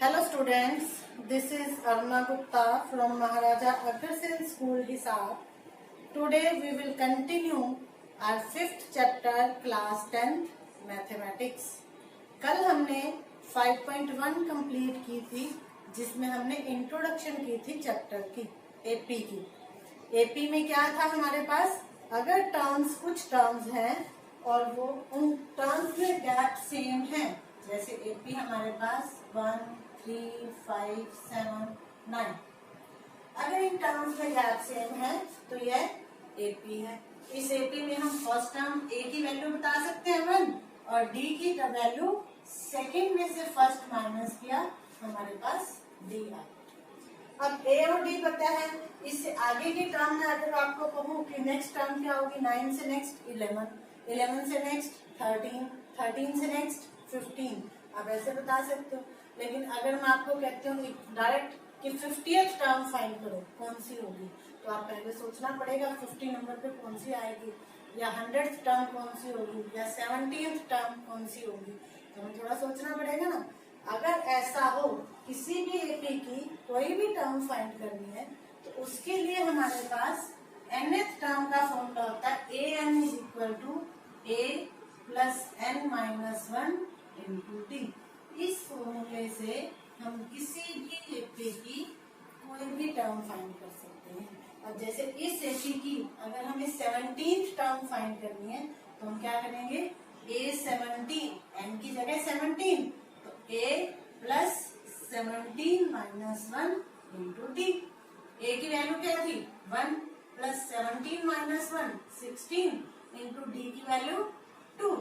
Hello students, this is Aruna Gupta from Maharaja Agarsen School, Hisar. Today we will continue our 5th chapter class 10th Mathematics. कल हमने 5.1 complete की थी जिसमें हमने introduction की थी चैप्टर की एपी की। एपी में क्या था हमारे पास, अगर टर्म्स कुछ टर्म्स हैं और वो उन टर्म्स में गैप सेम है, जैसे एपी हमारे पास 1, 3, 5, 7, 9, अगर इन टर्म्स में गैप सेम है तो यह एपी है। इस एपी में हम फर्स्ट टर्म ए की वैल्यू बता सकते हैं 1 और डी की वैल्यू सेकंड में से फर्स्ट माइनस किया, हमारे पास डी आ। अब ए और डी पता है, इससे आगे की टर्म में अगर आपको कहूँ कि नेक्स्ट टर्म क्या होगी, 9 से नेक्स्ट 11, 11 से नेक्स्ट 13, 13 से नेक्स्ट 15, आप ऐसे बता सकते हो। लेकिन अगर मैं आपको कहती हूँ डायरेक्ट कि 50th टर्म फाइंड करो, कौन सी होगी, तो आप पहले सोचना पड़ेगा 50 नंबर पे कौन सी आएगी, या 100th टर्म कौन सी होगी, या 70th टर्म कौन सी होगी, तो हमें थोड़ा सोचना पड़ेगा ना। अगर ऐसा हो किसी भी एपी की कोई भी टर्म फाइंड करनी है तो उसके लिए हमारे पास nth टर्म का फॉर्मूला होता है an is equal to a plus n minus 1 into D. इस फॉर्मूले से हम किसी भी एपी की कोई भी टर्म फाइंड कर सकते हैं। अब जैसे इस एपी की अगर हमें 17th टर्म फाइंड करनी है तो हम क्या करेंगे, a17 n की जगह 17 तो a plus 17 minus 1 into d. A की वैल्यू क्या थी 1 प्लस 17 माइनस 1 16 इंटू डी की वैल्यू 2,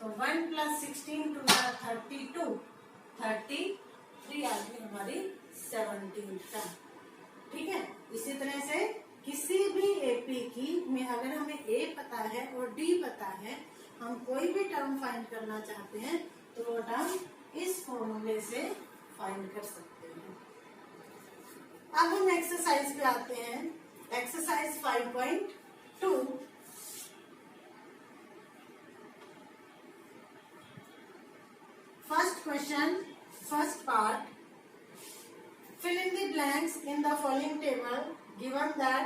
तो 1 प्लस 16 टू 32, 33 आ गई हमारी 17 टर्म। ठीक है, इसी तरह से किसी भी एपी की में अगर हमें ए पता है और डी पता है, हम कोई भी टर्म फाइंड करना चाहते हैं तो वो टर्म इस फॉर्मूले से फाइंड कर सकते हैं। अब हम एक्सरसाइज पे आते हैं, exercise 5.2। First question, first part, fill in the blanks in the following table given that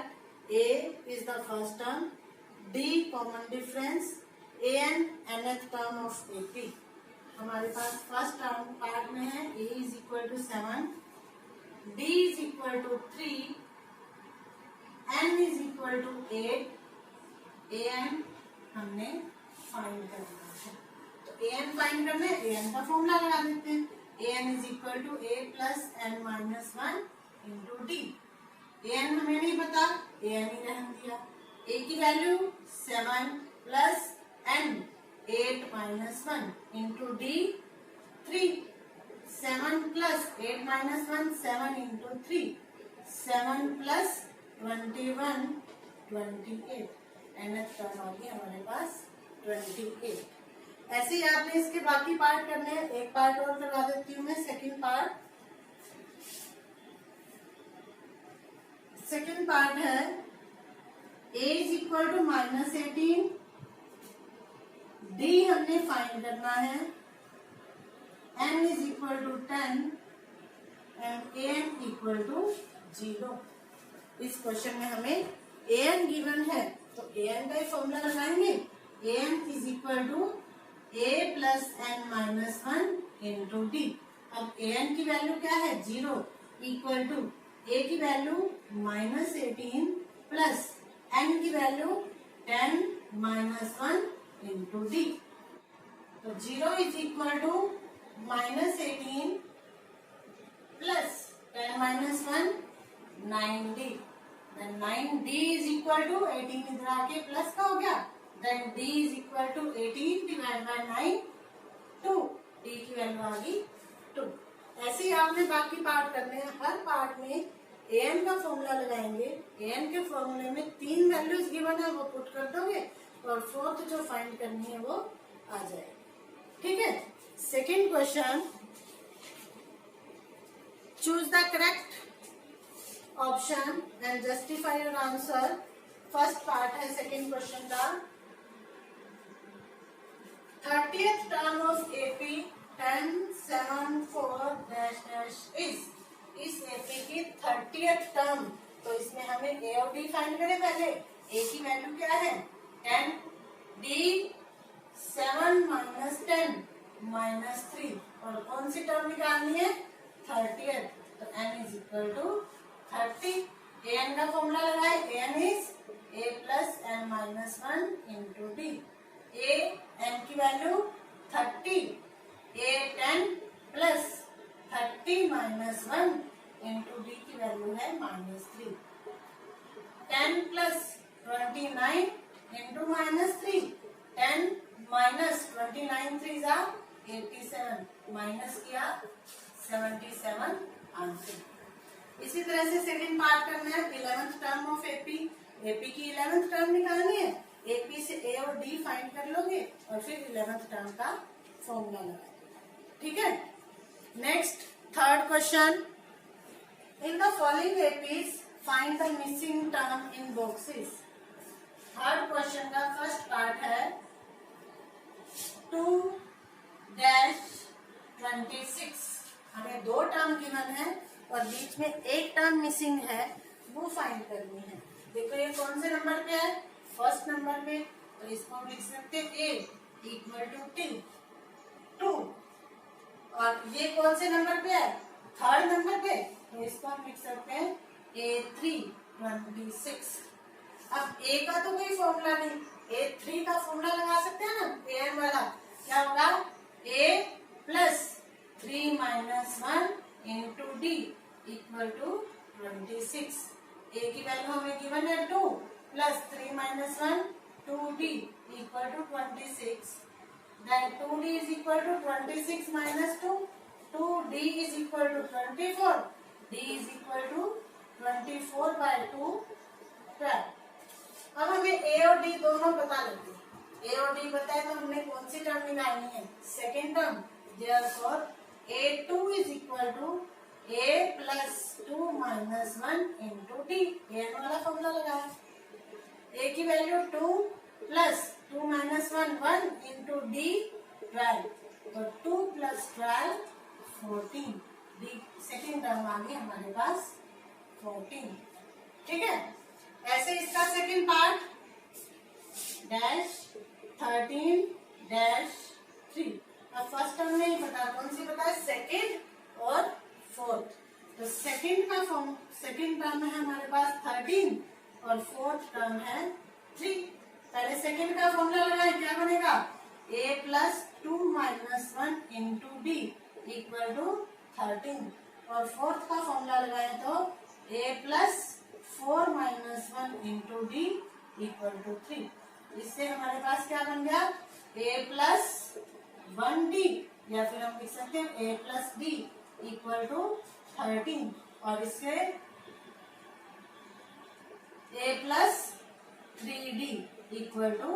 a is the first term, d common difference, an nth term of ap। हमारे पास फर्स्ट टर्म पार्ट में है a is equal to 7, d is equal to 3, n is equal to 8, an हमने find करना है। तो an find करना है, an का फॉर्मूला लगा देते हैं, an is equal to a plus n minus 1 into D. an हमें नहीं पता, an ही रहने दिया। a की value 7 plus n 8 minus 1 into d 3, 7 plus 8 minus 1 7 into 3, 7 plus 21 28, nth term आ गई हमारे पास 28। ऐसे ही आपने इसके बाकी पार्ट करने हैं, एक पार्ट और करवा देती हूँ मैं, सेकंड पार्ट। सेकंड पार्ट है a is equal to minus 18, d हमने फाइंड करना है, n is equal to 10 and an equal to 0। इस क्वेश्चन में हमें an गिवन है तो an का ही फॉर्मूला लगाएंगे, an is equal to a plus n minus 1 into D. अब an की वैल्यू क्या है 0 इक्वल टू a की वैल्यू माइनस 18 प्लस n की वैल्यू 10 माइनस 1 इंटू डी। तो 0 is equal to minus 18 plus 10 minus 1 9d, then 9d is equal to 18 इधर आके plus का हो गया, then d is equal to 18 divided by 9, 2, d की value आ गई 2। ऐसे ही आपने बाकी पार्ट करने हैं, हर पार्ट में an का फॉर्मूला लगाएंगे, an के फॉर्मूले में 3 वैल्यूज गिवन है वो पुट कर दोगे और फोर्थ जो फाइंड करनी है वो आ जाएगी। ठीक है, second question, choose the correct option and justify your answer. First part है सेकेंड क्वेश्चन का, 30th term of AP 10, 7, 4, then 30th term, तो इसमें हमें ए और डी फाइंड करें। पहले ए की वैल्यू क्या है 10, डी 7 माइनस 10 माइनस 3, और कौन सी टर्म निकालनी है 30th, तो n is equal to 30। an का फॉर्मूला लगाए, an is a plus n minus 1 into D. a n की value 30, a 10 plus 30 minus 1 into D की वैल्यू है minus 3। 10 plus 29 into minus 3, 10 minus 29 3 जा 87, माइनस किया 77 आंसर। इसी तरह से सेकंड पार्ट करना है 11th term of AP. AP की 11th टर्म निकालनी है, एपी से ए और डी फाइंड कर लोगे और फिर 11th टर्म का फॉर्मूला लगाओगे। ठीक है। Next third question, in the following APs find the missing term in boxes. Third question का फर्स्ट पार्ट है 2-26। हमें दो टर्म गिवन है और बीच में एक टर्म मिसिंग है, वो फाइंड करनी है। देखो ये कौन से नंबर पे है, फर्स्ट नंबर पे, तो इसको हम लिख सकते हैं a इक्वल टू 2। और ये कौन से नंबर पे है, थर्ड नंबर पे, तो इसको हम लिख सकते हैं a3 26। अब a का तो कोई फॉर्मूला नहीं, a3 का फॉर्मूला लगा सकते हैं ना, an वाला क्या होगा a plus 3 minus 1 into D equal to 26। a की वैल्यू हमें गिवन है 2 plus 3 minus 1 2d equal to 26। Then 2d is equal to 26 minus 2, 2d is equal to 24, d is equal to 24 by 2 12। अब हमें a और d दोनों पता लगे, a और d पता है तो हमने कौन सी टर्म निकालनी है, second term. therefore a2 is equal to a plus 2 minus 1 into d। an वाला फॉर्मूला लगाया, a की value 2 plus 2 minus 1 1 into d 12, तो 2 प्लस 12 14, d सेकेंड टर्म आ गई हमारे पास 14। ठीक है। ऐसे इसका सेकेंड पार्ट डैश 13 डैश 3। अब फर्स्ट टर्म नहीं पता, कौन सी पता है, सेकेंड और फोर्थ। तो सेकेंड टर्म है हमारे पास 13 और फोर्थ टर्म है 3। पहले सेकेंड का फॉर्मूला लगाए, क्या बनेगा a plus 2 minus 1 into D equal to 13, और फोर्थ का फॉर्मूला लगाए तो a plus 4 minus 1 into D equal to 3। इससे हमारे पास क्या बन गया a प्लस 1d, या फिर हम लिख सकते हैं a plus D equal to 13, और इससे a plus 3d equal to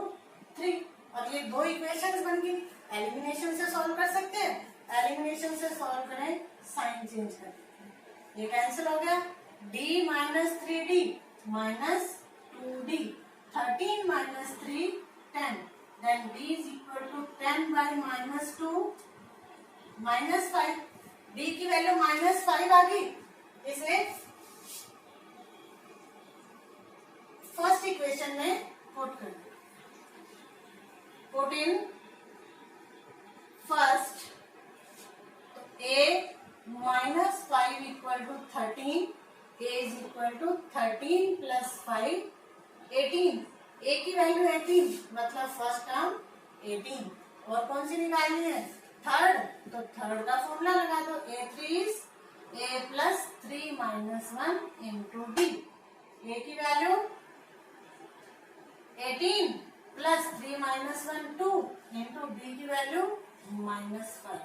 3। और ये दो इक्वेशंस बन गई, एलिमिनेशन से सॉल्व कर सकते हैं, एलिमिनेशन से सॉल्व करें साइन चेंज करके ये कैंसिल हो गया, d minus 3d minus 2d, 13 minus 3 10, then d is equal to 10 by minus 2 minus 5। d की वैल्यू माइनस 5 आ गई, इसे फर्स्ट इक्वेशन में पुट कर, पुट इन फर्स्ट, तो a minus 5 equal to 13, a is equal to 13 plus 5 18। a की value 18, मतलब first term 18, और कौन सी निकालनी है थर्ड, तो थर्ड का फॉर्मूला लगा दो, a3 is a plus 3 minus 1 into D. a की value 18 plus 3 minus 1 2 into D की वैल्यू माइनस 5,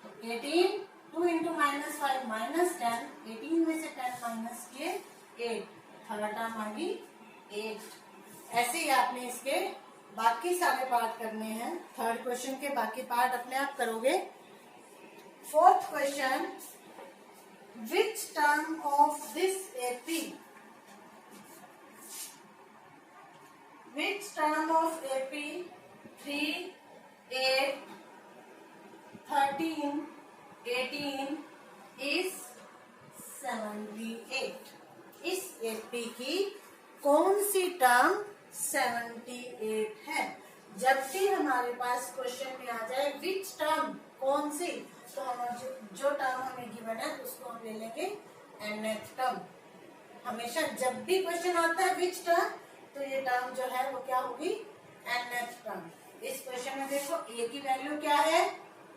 तो 18 2 इंटू माइनस 5 माइनस 10, 18 में से 10 माइनस किए 8, थर्ड टर्म आ गई 8। ऐसे ही आपने इसके बाकी सारे पार्ट करने हैं, थर्ड क्वेश्चन के बाकी पार्ट अपने आप करोगे। Fourth question, which term of this AP, which term of AP 3 8 13 18 is 78। इस एपी की कौन सी टर्म 78 है? जब भी हमारे पास क्वेश्चन में आ जाए विच टर्म, कौन सी, तो हम जो टर्म हमें गिवन है उसको हम ले लेंगे nth टर्म। हमेशा जब भी क्वेश्चन आता है विच टर्म, तो ये टर्म जो है वो क्या होगी? nth term. इस क्वेश्चन में देखो a की वैल्यू क्या है?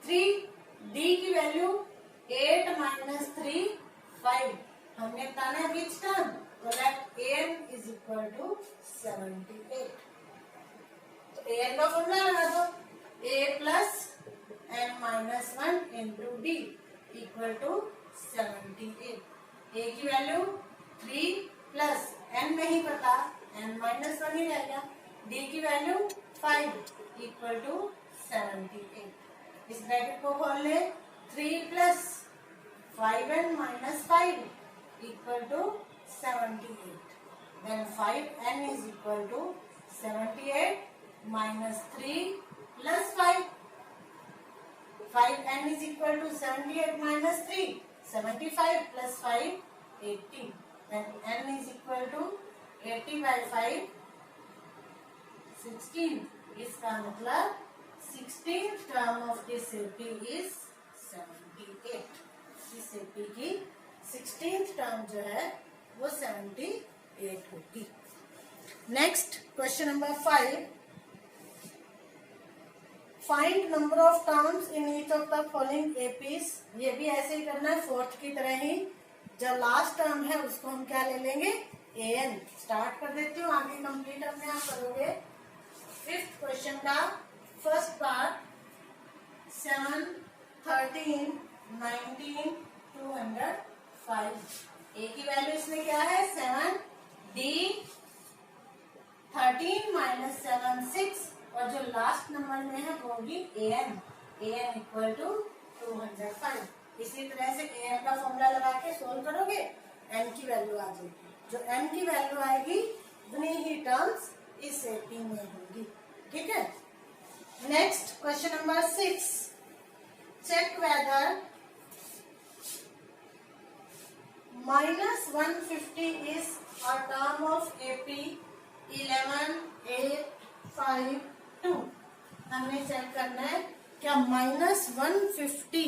3, d की वैल्यू 8 माइनस 3 5। हमने बताना है विच टर्म, तो let an is equal to 78। तो an का फॉर्मूला लगा दो, a plus n minus 1 into D equal to 78। a की वैल्यू 3 प्लस n नहीं पता, n माइनस 1 ही रहेगा, d की वैल्यू 5 इक्वल टू 78। इस ब्रैकेट को खोल ले, 3 plus 5n minus 5 equal to 78। Then 5n is equal to 78 minus 3 plus 5। 5n is equal to 78 minus 3, 75 plus 5, 80. Then n is equal to 80 by 5, 16. इसका मतलब 16th term of this AP is 78. इस AP की 16th term जो है वो 78 होगी। Next question number 5. Find number of terms in each of the following APs. ये भी ऐसे ही करना है फोर्थ की तरह ही। जो लास्ट टर्म है उसको हम क्या ले लेंगे? an। स्टार्ट कर देती हूँ, आगे कंप्लीट अपने आप करोगे। फिफ्थ क्वेश्चन का फर्स्ट पार्ट 7, 13, 19, 205। ए की वैल्यू इसमें क्या है? 7, डी 13 माइनस 7 6, और जो लास्ट नंबर में है वो होगी an इक्वल टू 205। इसी तरह से an का फॉर्मूला लगा के सोल्व करोगे, n की वैल्यू आ जाएगी। जो n की वैल्यू आएगी उतनी ही टर्म्स इस एपी में होगी। ठीक है। Next question number 6, check whether -150 is a term of AP 11, 8, 5, 2। हमने चेक करना है क्या -150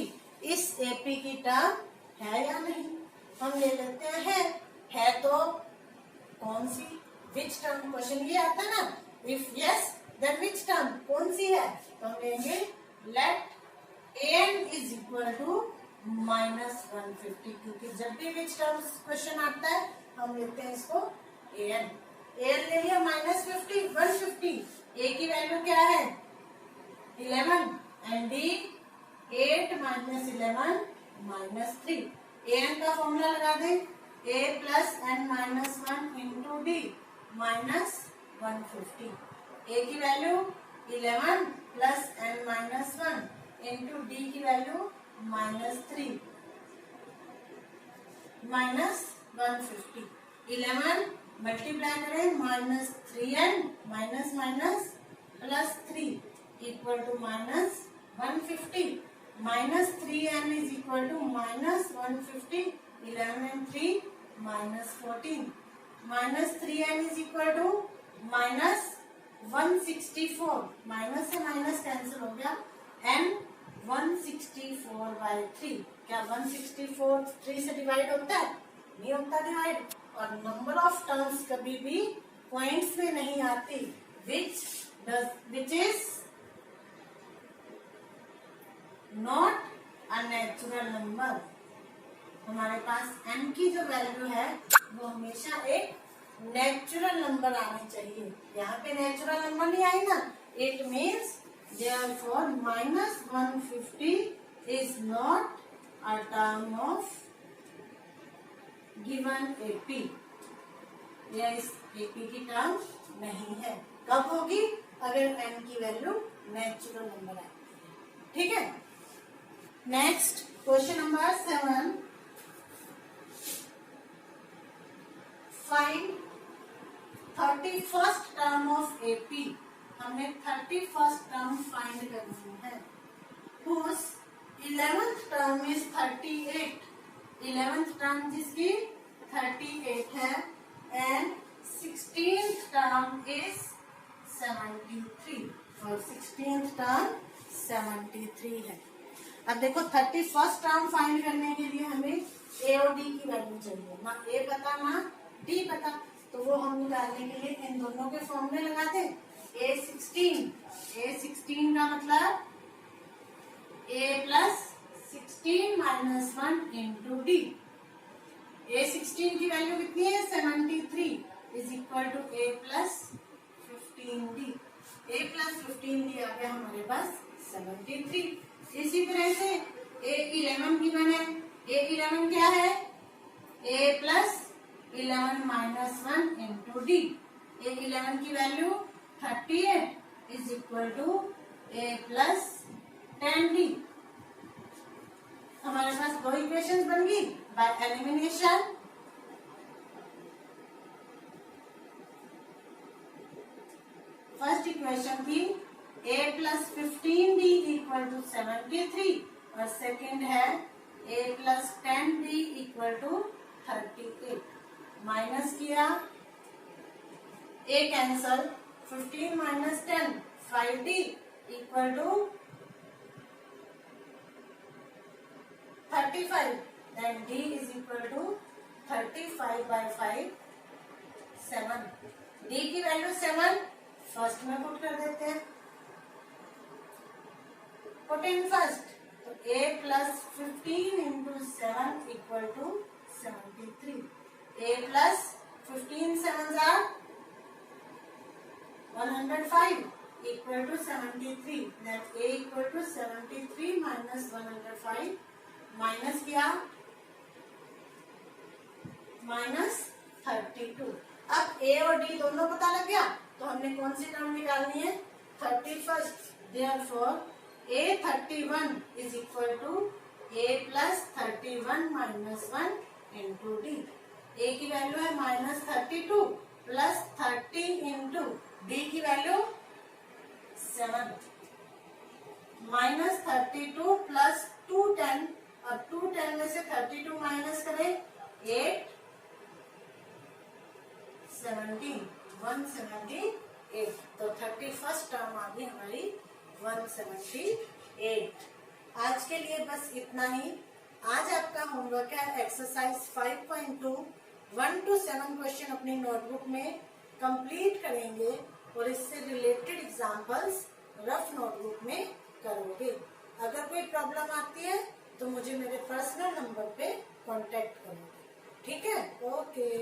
इस एपी की टर्म है या नहीं। हम ले लेते हैं, है तो कौन सी, विच टर्म, क्वेश्चन ये आता है ना, if yes then which term, कौन सी है, तो हम लेंगे let an is equal to -150, क्योंकि जब भी विच टर्म क्वेश्चन आता है हम लेते हैं इसको an ले लिया -50, 150। a की वैल्यू क्या है? 11 and d 8 minus 11 minus 3। an का फॉर्मूला लगा दे, a plus n minus 1 into D minus 150। a की value 11 plus n minus 1 into D की वैल्यू -3 माइनस 150। 11 मल्टीप्लाई करें -3n minus minus plus 3 equal to -150। -3n is equal to -150, 11 and 3 -14। -3n is equal to -164, minus से minus cancel हो गया, n 164/3। क्या 164 3 से divide होता है? नहीं होता डिवाइड। और नंबर ऑफ टर्म्स कभी भी पॉइंट्स में नहीं आती, which is not a natural number. हमारे पास n की जो वैल्यू है वो हमेशा एक नेचुरल नंबर आनी चाहिए। यहाँ पे नेचुरल नंबर नहीं आई ना, it means therefore -150 is not a term of given AP। यह इस AP की टर्म नहीं है। कब होगी? अगर n की वैल्यू नेचुरल नंबर आएगी। ठीक है। Next question number 7, find 31st term of AP। हमने 31st टर्म फाइंड करनी है। whose 11th term is 38। 11th term जिसकी 38 है एंड 16th टर्म इज 73 और 16th टर्म 73 है। अब देखो 31st टर्म फाइंड करने के लिए हमें ए और डी की वैल्यू चाहिए, ना ए पता ना डी पता, तो वो हम निकालने के लिए इन दोनों के फॉर्म में लगा दे। A16 का मतलब A plus 16 minus 1 into D. A16 की वैल्यू कितनी है 73 is equal to A plus 15D। A plus 15D आ गया हमारे पास 73। इसी तरह से A11 की बने, A11 क्या है A plus 11 minus 1 into D. A11 की value 38 is equal to A plus 10D। हमारे पास दो इक्वेशंस बन गई बाय एलिमिनेशन। फर्स्ट इक्वेशन थी A plus 15D equal to 73 और सेकेंड है A plus 10D equal to 38। Minus किया A cancel, 15 minus 10 5D equal to 35, then D is equal to 35 by 5 7। D की वैल्यू 7 फर्स्ट में put कर देते हैं, put in first, तो A plus 15 into 7 equal to 73। A plus 15 7 are 105 equal to 73, that A equal to 73 minus 105 minus किया minus 32। अब A और D दोनों पता लग गया, तो हमने कौन सी टर्म निकालनी है 31st। Therefore A31 is equal to A plus 31 minus 1 into D. A की वैल्यू है माइनस 32 प्लस 30 इंटू डी की वैल्यू 7। माइनस 32 प्लस 210, अब 210 में से 32 माइनस करें 8 17 178। तो 31st टर्म आ गई हमारी 178। आज के लिए बस इतना ही। आज आपका होमवर्क है एक्सरसाइज 5.2 1 to 7 क्वेश्चन अपनी नोटबुक में कंप्लीट करेंगे और इससे रिलेटेड एग्जांपल्स रफ नोटबुक में करोगे। अगर कोई प्रॉब्लम आती है तो मुझे मेरे पर्सनल नंबर पे कांटेक्ट करोगे। ठीक है, ओके।